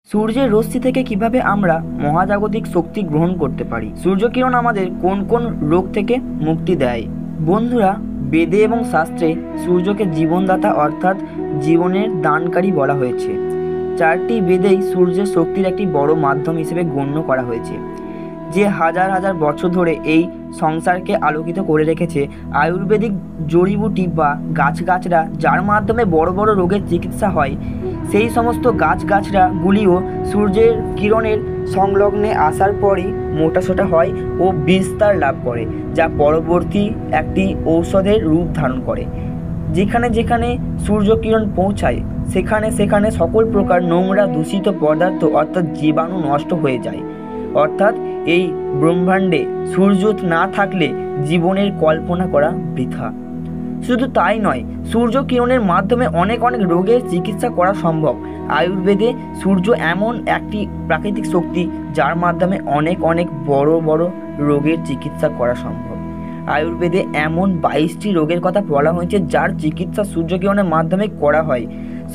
সূর্যের রশ্মি থেকে কিভাবে আমরা মহাজাগতিক শক্তি গ্রহণ করতে পারি? সূর্যকিরণ আমাদের কোন কোন রোগ থেকে মুক্তি দেয়? বন্ধুরা, বেদে এবং শাস্ত্রে সূর্যকে জীবনদাতা অর্থাৎ জীবনের দানকারী বলা হয়েছে। 4টি বেদেই সূর্যের শক্তির একটি বড় মাধ্যম হিসেবে গণ্য করা হয়েছে, যে হাজার হাজার বছর ধরে এই সংসারকে আলোকিত করে রেখেছে। আয়ুর্বেদিক জড়িবুটি বা গাছগাছরা যার মাধ্যমে বড় বড় রোগের চিকিৎসা হয়, সেই সমস্ত গাছগাছরাগুলিও সূর্যের কিরণের সংলগ্নে আসার পরই মোটাসোটা হয় ও বিস্তার লাভ করে, যা পরবর্তী একটি ঔষধের রূপ ধারণ করে। যেখানে যেখানে সূর্যকিরণ পৌঁছায় সেখানে সেখানে সকল প্রকার নোংরা দূষিত পদার্থ অর্থাৎ জীবাণু নষ্ট হয়ে যায়। অর্থাৎ এই ব্রহ্মাণ্ডে সূর্য না থাকলে জীবনের কল্পনা করা বৃথা। শুধু তাই নয়, সূর্য কিরণের মাধ্যমে অনেক অনেক রোগের চিকিৎসা করা সম্ভব। আয়ুর্বেদে সূর্য এমন একটি প্রাকৃতিক শক্তি যার মাধ্যমে অনেক অনেক বড় বড় রোগের চিকিৎসা করা সম্ভব। আয়ুর্বেদে এমন 22টি রোগের কথা বলা হয়েছে যার চিকিৎসা সূর্যকিরণের মাধ্যমে করা হয়।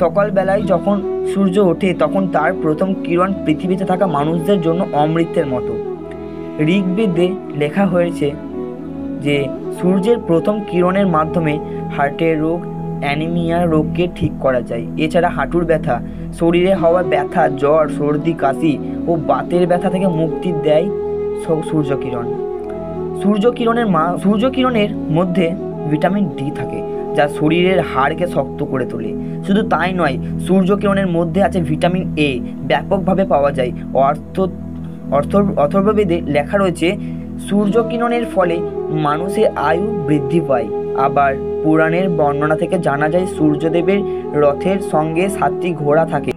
সকালবেলায় যখন সূর্য ওঠে তখন তার প্রথম কিরণ পৃথিবীতে থাকা মানুষদের জন্য অমৃতের মতো। ঋগ্বেদে লেখা হয়েছে যে সূর্যের প্রথম কিরণের মাধ্যমে হার্টের রোগ, অ্যানিমিয়া রোগকে ঠিক করা যায়। এছাড়া হাঁটুর ব্যথা, শরীরে হওয়া ব্যথা, জ্বর, সর্দি, কাশি ও বাতের ব্যথা থেকে মুক্তি দেয় সূর্যকিরণ। সূর্যকিরণের মধ্যে ভিটামিন ডি থাকে, যা শরীরের হাড়কে শক্ত করে তোলে। শুধু তাই নয়, সূর্যকিরণের মধ্যে আছে ভিটামিন এ, ব্যাপকভাবে পাওয়া যায়। অথর্ববেদে লেখা রয়েছে সূর্যকিরণের ফলে মানুষের আয়ু বৃদ্ধি পায়। আবার পুরাণের বর্ণনা থেকে জানা যায় সূর্যদেবের রথের সঙ্গে 7টি ঘোড়া থাকে।